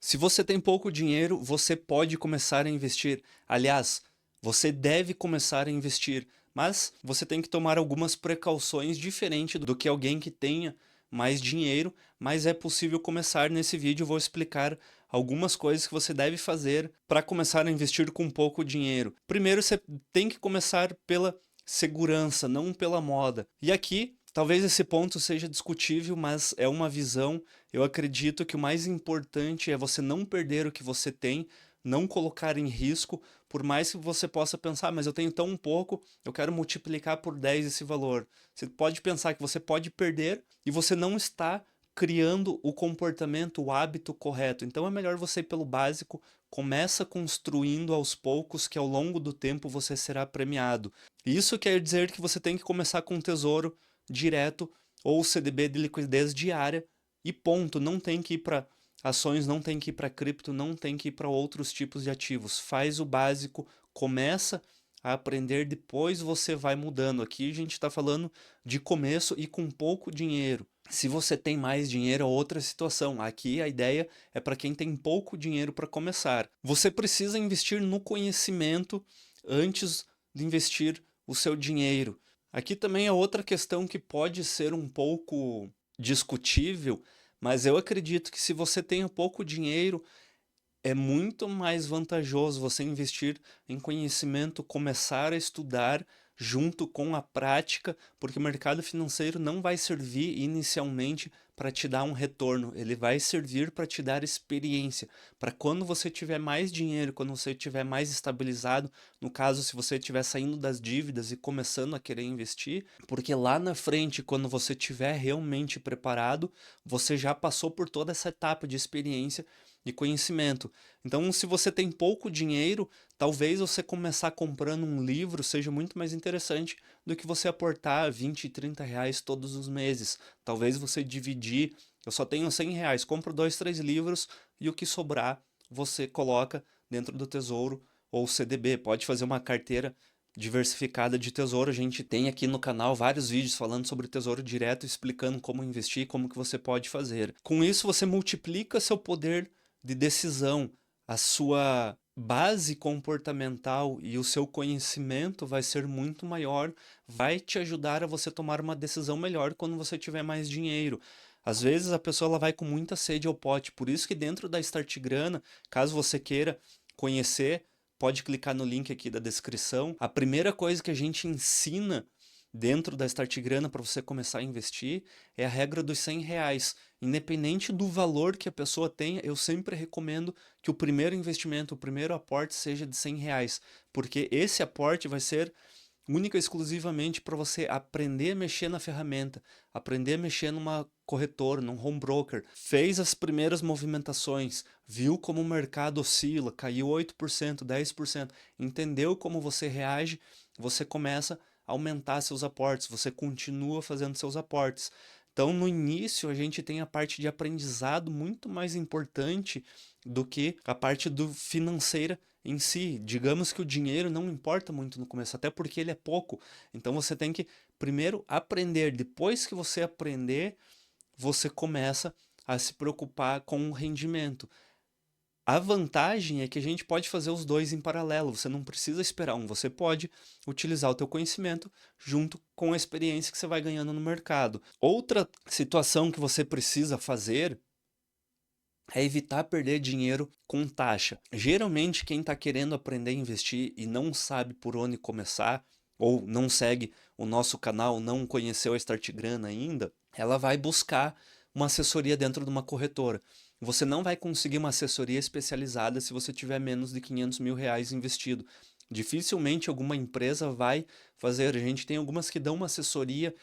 Se você tem pouco dinheiro, você pode começar a investir. Aliás, você deve começar a investir, mas você tem que tomar algumas precauções diferente do que alguém que tenha mais dinheiro, mas é possível começar. Nesse vídeo eu vou explicar algumas coisas que você deve fazer para começar a investir com pouco dinheiro. Primeiro, você tem que começar pela segurança, não pela moda. E aqui, talvez esse ponto seja discutível, mas é uma visão. Eu acredito que o mais importante é você não perder o que você tem, não colocar em risco, por mais que você possa pensar, mas eu tenho tão pouco, eu quero multiplicar por 10 esse valor. Você pode pensar que você pode perder e você não está criando o comportamento, o hábito correto. Então é melhor você ir pelo básico, começa construindo aos poucos, que ao longo do tempo você será premiado. Isso quer dizer que você tem que começar com tesouro direto ou CDB de liquidez diária e ponto. Não tem que ir para ações, não tem que ir para cripto, não tem que ir para outros tipos de ativos. Faz o básico, começa a aprender, depois você vai mudando. Aqui a gente está falando de começo e com pouco dinheiro. Se você tem mais dinheiro, é outra situação. Aqui a ideia é para quem tem pouco dinheiro para começar. Você precisa investir no conhecimento antes de investir o seu dinheiro. Aqui também é outra questão que pode ser um pouco discutível, mas eu acredito que se você tem pouco dinheiro, é muito mais vantajoso você investir em conhecimento, começar a estudar junto com a prática, porque o mercado financeiro não vai servir inicialmente para te dar um retorno, ele vai servir para te dar experiência, para quando você tiver mais dinheiro, quando você tiver mais estabilizado, no caso, se você estiver saindo das dívidas e começando a querer investir, porque lá na frente, quando você estiver realmente preparado, você já passou por toda essa etapa de experiência e conhecimento. Então, se você tem pouco dinheiro, talvez você começar comprando um livro seja muito mais interessante do que você aportar 20, 30 reais todos os meses. Talvez você dividir, eu só tenho 100 reais, compro 2, 3 livros e o que sobrar você coloca dentro do tesouro ou CDB. Pode fazer uma carteira diversificada de tesouro. A gente tem aqui no canal vários vídeos falando sobre tesouro direto, explicando como investir, como que você pode fazer. Com isso, você multiplica seu poder de decisão, a sua base comportamental e o seu conhecimento vai ser muito maior, vai te ajudar a você tomar uma decisão melhor quando você tiver mais dinheiro. Às vezes a pessoa ela vai com muita sede ao pote, por isso que dentro da Start Grana, caso você queira conhecer, pode clicar no link aqui da descrição. A primeira coisa que a gente ensina dentro da Start Grana para você começar a investir é a regra dos 100 reais. Independente do valor que a pessoa tenha, eu sempre recomendo que o primeiro investimento, o primeiro aporte seja de 100 reais, porque esse aporte vai ser única e exclusivamente para você aprender a mexer na ferramenta, aprender a mexer numa corretora, num home broker. Fez as primeiras movimentações, viu como o mercado oscila, caiu 8%, 10%, entendeu como você reage, você começa a aumentar seus aportes, você continua fazendo seus aportes. Então, no início, a gente tem a parte de aprendizado muito mais importante do que a parte do financeira em si. Digamos que o dinheiro não importa muito no começo, até porque ele é pouco. Então, você tem que primeiro aprender. Depois que você aprender, você começa a se preocupar com o rendimento. A vantagem é que a gente pode fazer os dois em paralelo, você não precisa esperar um, você pode utilizar o teu conhecimento junto com a experiência que você vai ganhando no mercado. Outra situação que você precisa fazer é evitar perder dinheiro com taxa. Geralmente quem está querendo aprender a investir e não sabe por onde começar, ou não segue o nosso canal, não conheceu a Start Grana ainda, ela vai buscar uma assessoria dentro de uma corretora. Você não vai conseguir uma assessoria especializada se você tiver menos de 500 mil reais investido. Dificilmente alguma empresa vai fazer. A gente tem algumas que dão uma assessoria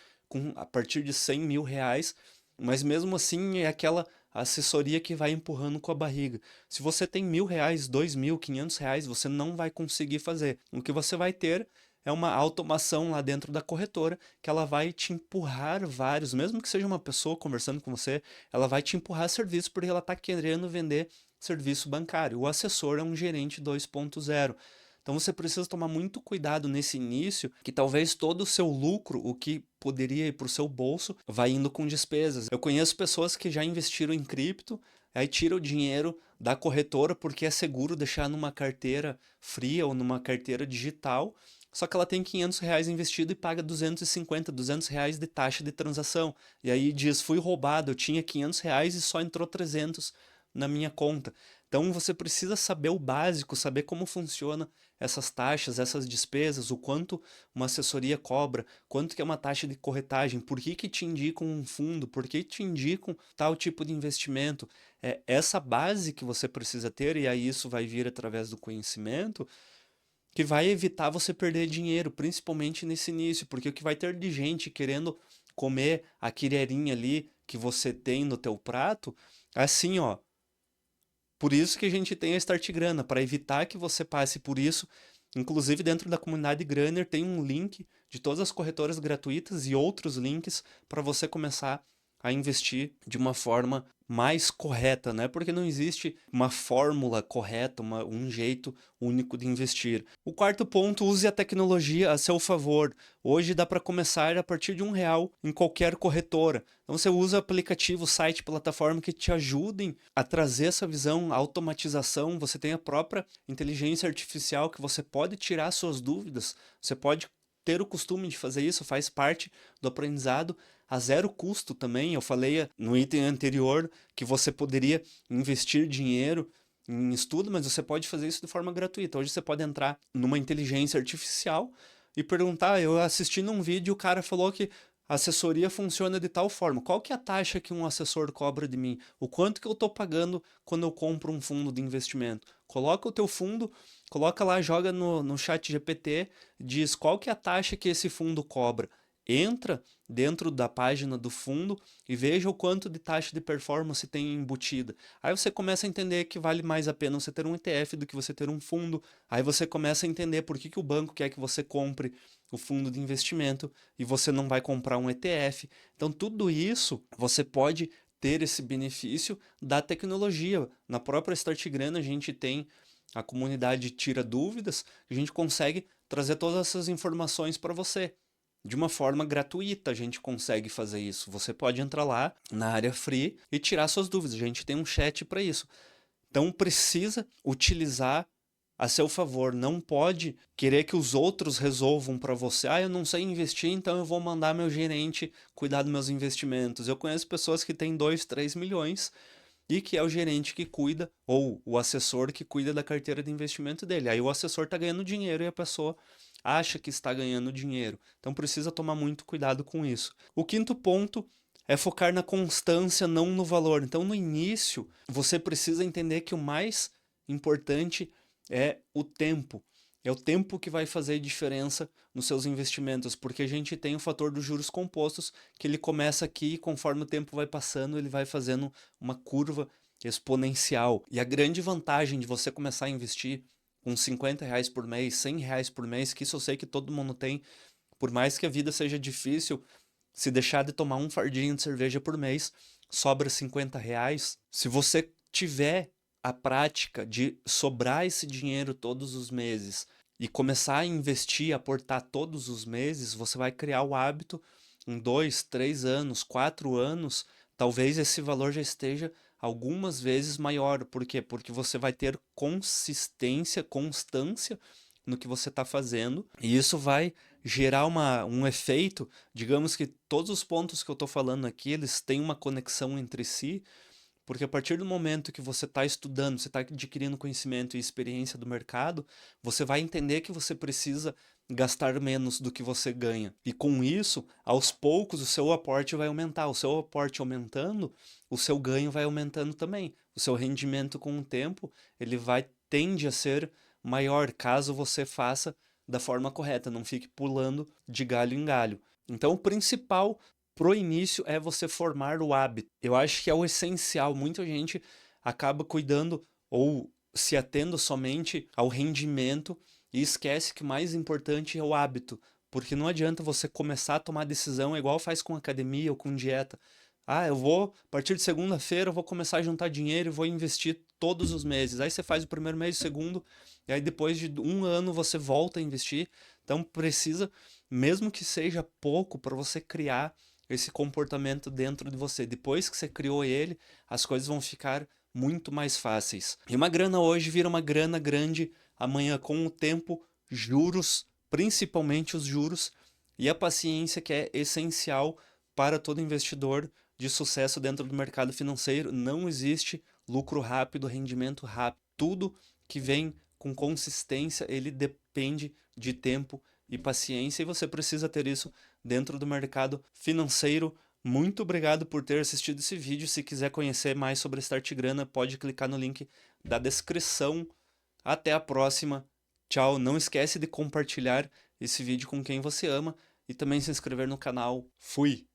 a partir de 100 mil reais, mas mesmo assim é aquela assessoria que vai empurrando com a barriga. Se você tem 1.000 reais, 2.000, 500 reais, você não vai conseguir fazer. O que você vai ter é uma automação lá dentro da corretora que ela vai te empurrar vários, mesmo que seja uma pessoa conversando com você, ela vai te empurrar serviço porque ela está querendo vender serviço bancário. O assessor é um gerente 2.0. Então você precisa tomar muito cuidado nesse início, que talvez todo o seu lucro, o que poderia ir para o seu bolso, vai indo com despesas. Eu conheço pessoas que já investiram em cripto, aí tira o dinheiro da corretora, porque é seguro deixar numa carteira fria ou numa carteira digital, só que ela tem R$ 500 investido e paga 250, R$ 200 de taxa de transação. E aí diz, fui roubado, eu tinha R$ 500 e só entrou 300 na minha conta. Então você precisa saber o básico, saber como funciona essas taxas, essas despesas, o quanto uma assessoria cobra, quanto que é uma taxa de corretagem, por que que te indicam um fundo, por que te indicam tal tipo de investimento. É essa base que você precisa ter, e aí isso vai vir através do conhecimento, que vai evitar você perder dinheiro, principalmente nesse início, porque o que vai ter de gente querendo comer a quireirinha ali que você tem no teu prato, assim, ó, por isso que a gente tem a Start Grana, para evitar que você passe por isso. Inclusive, dentro da comunidade Grânner tem um link de todas as corretoras gratuitas e outros links para você começar a investir de uma forma mais correta, né? Porque não existe uma fórmula correta, um jeito único de investir. O quarto ponto, use a tecnologia a seu favor. Hoje dá para começar a partir de R$ 1 em qualquer corretora. Então você usa aplicativo, site, plataforma que te ajudem a trazer essa visão, a automatização. Você tem a própria inteligência artificial que você pode tirar suas dúvidas. Você pode ter o costume de fazer isso, faz parte do aprendizado a zero custo também. Eu falei no item anterior que você poderia investir dinheiro em estudo, mas você pode fazer isso de forma gratuita. Hoje você pode entrar numa inteligência artificial e perguntar, eu assisti num vídeo, o cara falou que a assessoria funciona de tal forma. Qual que é a taxa que um assessor cobra de mim? O quanto que eu estou pagando quando eu compro um fundo de investimento? Coloca o teu fundo, coloca lá, joga no chat GPT, diz qual que é a taxa que esse fundo cobra. Entra dentro da página do fundo e veja o quanto de taxa de performance tem embutida. Aí você começa a entender que vale mais a pena você ter um ETF do que você ter um fundo. Aí você começa a entender por que o banco quer que você compre o fundo de investimento e você não vai comprar um ETF. Então, tudo isso você pode ter esse benefício da tecnologia. Na própria Start Grana a gente tem a comunidade Tira Dúvidas, a gente consegue trazer todas essas informações para você. De uma forma gratuita a gente consegue fazer isso. Você pode entrar lá na área free e tirar suas dúvidas. A gente tem um chat para isso. Então precisa utilizar a seu favor. Não pode querer que os outros resolvam para você. Ah, eu não sei investir, então eu vou mandar meu gerente cuidar dos meus investimentos. Eu conheço pessoas que têm 2, 3 milhões e que é o gerente que cuida, ou o assessor que cuida da carteira de investimento dele. Aí o assessor está ganhando dinheiro e a pessoa acha que está ganhando dinheiro. Então precisa tomar muito cuidado com isso. O quinto ponto é focar na constância, não no valor. Então no início, você precisa entender que o mais importante é o tempo. É o tempo que vai fazer diferença nos seus investimentos, porque a gente tem o fator dos juros compostos, que ele começa aqui e conforme o tempo vai passando, ele vai fazendo uma curva exponencial. E a grande vantagem de você começar a investir com R$ 50 por mês, R$ 100 por mês, que isso eu sei que todo mundo tem, por mais que a vida seja difícil, se deixar de tomar um fardinho de cerveja por mês, sobra R$ 50. Se você tiver a prática de sobrar esse dinheiro todos os meses e começar a investir, aportar todos os meses, você vai criar o hábito em 2, 3 anos, 4 anos, talvez esse valor já esteja algumas vezes maior. Por quê? Porque você vai ter consistência, constância no que você está fazendo, e isso vai gerar um efeito, digamos que todos os pontos que eu estou falando aqui, eles têm uma conexão entre si, porque a partir do momento que você está estudando, você está adquirindo conhecimento e experiência do mercado, você vai entender que você precisa gastar menos do que você ganha. E com isso, aos poucos, o seu aporte vai aumentar. O seu aporte aumentando, o seu ganho vai aumentando também. O seu rendimento com o tempo, ele tende a ser maior, caso você faça da forma correta, não fique pulando de galho em galho. Então, o principal pro início é você formar o hábito. Eu acho que é o essencial. Muita gente acaba cuidando ou se atendo somente ao rendimento e esquece que o mais importante é o hábito. Porque não adianta você começar a tomar decisão igual faz com academia ou com dieta. Ah, a partir de segunda-feira, eu vou começar a juntar dinheiro e vou investir todos os meses. Aí você faz o primeiro mês, o segundo, e aí depois de um ano você volta a investir. Então precisa, mesmo que seja pouco, para você criar esse comportamento dentro de você. Depois que você criou ele, as coisas vão ficar muito mais fáceis. E uma grana hoje vira uma grana grande amanhã com o tempo, juros, principalmente os juros, e a paciência que é essencial para todo investidor de sucesso dentro do mercado financeiro. Não existe lucro rápido, rendimento rápido. Tudo que vem com consistência, ele depende de tempo e paciência, e você precisa ter isso dentro do mercado financeiro. Muito obrigado por ter assistido esse vídeo. Se quiser conhecer mais sobre Start Grana, pode clicar no link da descrição. Até a próxima. Tchau. Não esquece de compartilhar esse vídeo com quem você ama e também se inscrever no canal. Fui!